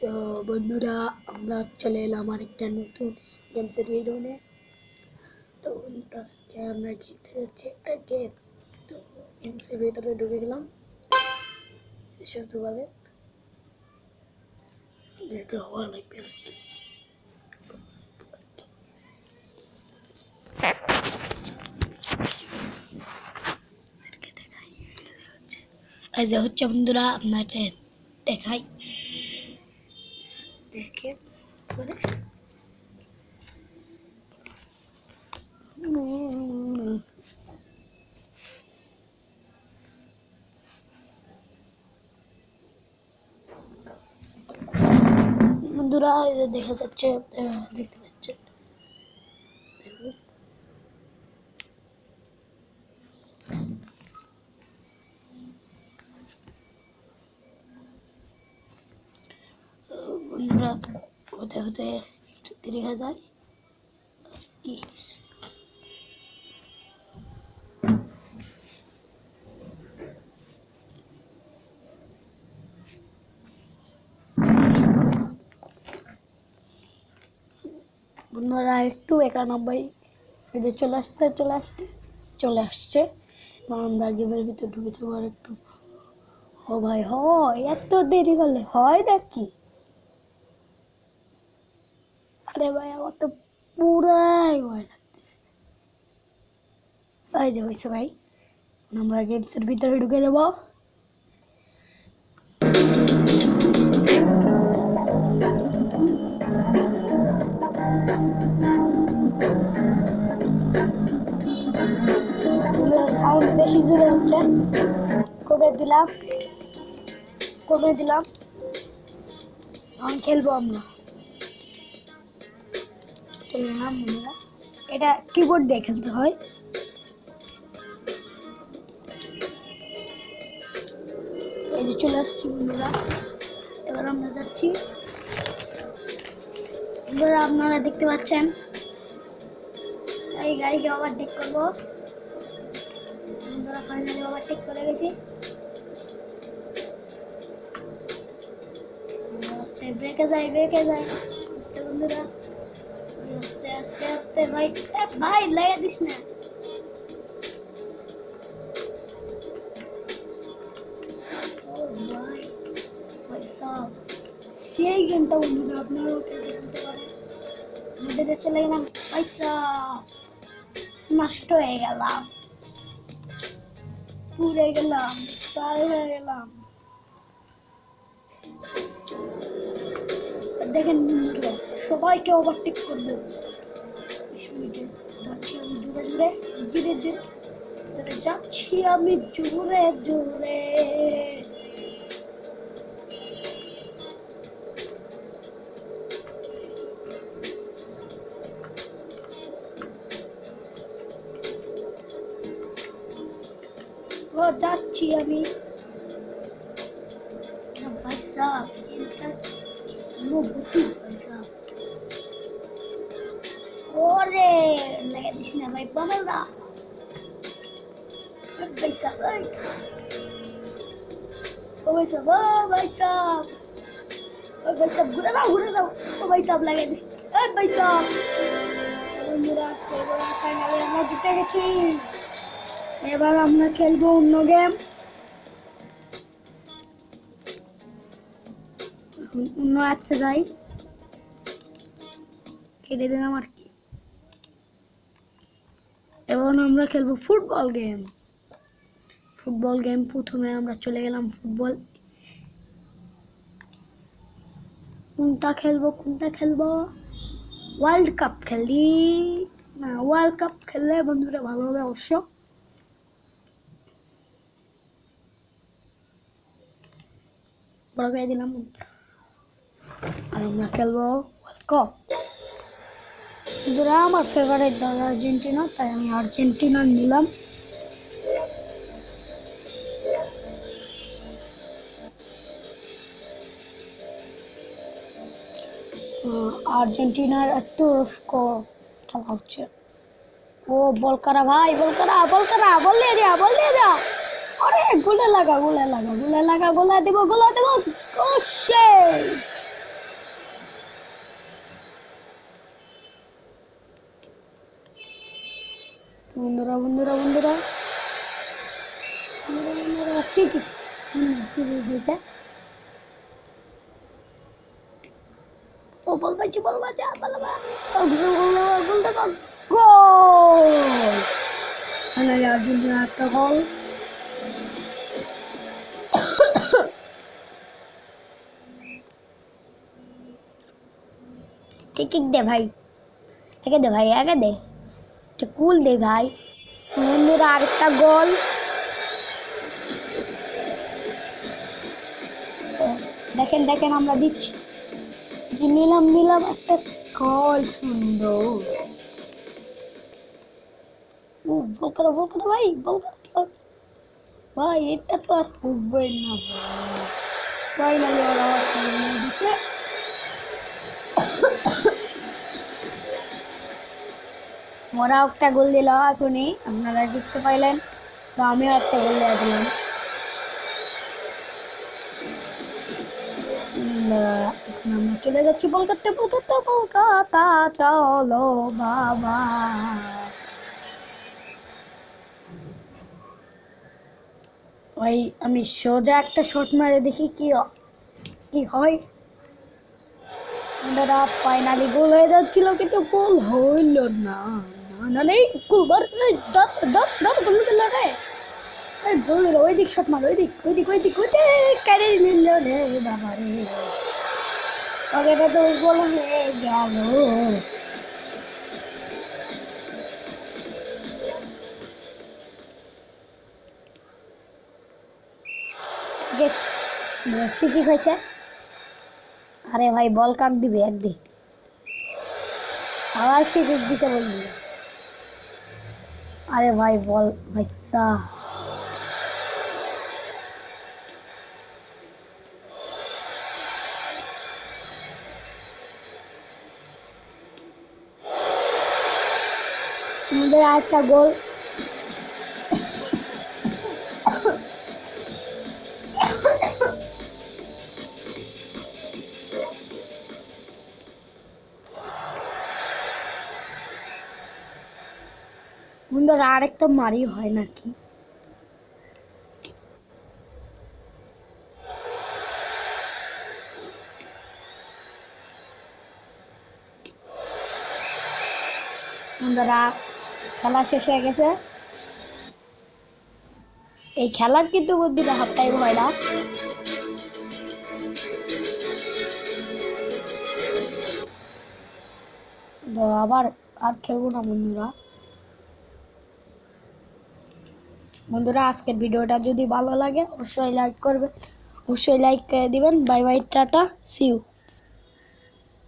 তো বন্ধুরা আমরা চলে এলাম আরেকটা নতুন গেমসের ভিডিওতে। তো বন্ধুরা আজকে আমরা খেলতে যাচ্ছি একটা গেম। তো গেমসের ভিতরে ঢুকে গেলাম শুধুভাবে এটা হওয়া লাগবে না। এই যে হচ্ছে বন্ধুরা আপনাদের দেখাই, দেখেন বন্ধুরা দেখা যাচ্ছে, দেখতে পাচ্ছেন। দেখুন বন্ধুরা হতে হতে একটু দেরি হয়ে যায় আর কি। বন্ধুরা একটু 91 যে চলে আসছে এবং আমরা গেমের ভিতরে ঢুকে যাবো আর একটু। ও ভাই হয় এত দেরি করলে হয় নাকি? আরে ভাই আমার তো পুরাই ভয় লাগতেছে। এই যে হয়েছে ভাই, আমরা গেমসের ভিতরে ঢুকে যাবো। সাউন্ড বেশি জোরে হচ্ছে, কমে দিলাম এখন খেলবো আমরা। চলে এলাম বন্ধুরা, এটা কিবোর্ড দিয়ে খেলতে হয়। এই যে চলে আসছি বন্ধুরা, এবার আমরা যাচ্ছি। বন্ধুরা আপনারা দেখতে পাচ্ছেন এই গাড়িকে ওভারটেক করবো। বন্ধুরা ফাইনালি ওভারটেক করে গেছি। আস্তে ব্রেকে যায় আস্তে বন্ধুরা, আস্তে আস্তে আস্তে ভাই ভাই লাগিয়ে দিস না। সেই গেমটা বন্ধুরা আপনারাও খেলতে পারেন। মেয়েদের চলে গেলাম, পয়সা নষ্ট হয়ে গেলাম, পুড়ে গেলাম, ছাই হয়ে গেলাম। দেখেন বন্ধুরা সবাইকে ওভারটেক করবো 20 মিনিটে। যাচ্ছি আমি জোরে জোরে। যাচ্ছি আমি। ভাই সাহেব এটা অনুভূতি, ভাই সাহেব ওরে লাগিয়ে দিস না ভাই বামেলদা। ভাই সাহেব ও ভাই সাহেব ঘুরে যাও ও ভাই সাহেব লাগিয়ে দি ভাই সাহেব। বন্ধুরা আজকে ফাইনালি আমরা জিতে গেছি। এবার আমরা খেলবো অন্য গেম। অন্য অ্যাপসে যাই, কেটে দিলাম আর কি। এবার আমরা খেলবো ফুটবল গেম। প্রথমে আমরা চলে গেলাম ফুটবল। কোনটা খেলবো? ওয়ার্ল্ড কাপ খেলি না, ওয়ার্ল্ড কাপ খেললে বন্ধুরা ভালো হবে অবশ্য। বড় করে দিলাম আর আমরা খেলবো ওয়ার্ল্ড কাপ। বন্ধুরা আমার ফেভারিট দল আর্জেন্টিনা, তাই আমি আর্জেন্টিনা নিলাম। আর্জেন্টিনার তুরস্ক খেলা হচ্ছে। ও বল করা ভাই, বল নিয়ে যা। আরে গোলে লাগা গোলা দেব। বন্ধুরা বন্ধুরা বন্ধুরা বন্ধুরা ফ্রি কিক হয়েছে। ও বল বাজি বল বাজা বলবা ও গোল দেখো গোল আর্জেন্টিনা একটা গোল। কিক দে ভাই, একে দে ভাই, একে দে, কুল দে ভাই। বন্ধুরা আরেকটা গোল। দেখেন দেখেন আমরা দিচ্ছি, নিলাম একটা গোল। সুন্দর বল করো ভাই, বল করো ভাই, এটা তো আর হবে না ভাই। ফাইনালি ওরা একটা গোল নিয়ে দিচ্ছে। ওরা একটা গোল দিল এখনই, আপনারা দেখতে পাইলেন। তো আমিও একটা গোল দিয়ে দিলাম। এখন আমরা চলে যাচ্ছি কলকাতা চলো বাবা। ওই আমি সোজা একটা শট মারে দেখি কি হয়। ওনারা ফাইনালি গোল হয়ে যাচ্ছিল, কিন্তু গোল হইল না। না নেই গোল গোল দিল রে, গোল দিল। ওই দিক শট মার, ওই দিক কেড়ে নিল রে বাবা রে। ওটা তো গোল হয়ে গেল। ফ্রি কিক হয়েছে। আরে ভাই বল কাক দিবে একদিন, আবার ফ্রি কিক দিছে বললি। আরে ভাই বল ভাইসা, আমাদের আরেকটা গোল। বন্ধুরা আরেকটা মারি হয় নাকি? বন্ধুরা খেলা শেষ হয়ে গেছে। এই খেলার কিন্তু বুদ্ধিটা হাতটাই হয় না। আবার আর খেলবো না বন্ধুরা আজকের ভিডিওটা যদি ভালো লাগে অবশ্যই লাইক করবেন, অবশ্যই লাইক করে দিবেন। Bye bye, tata, see you.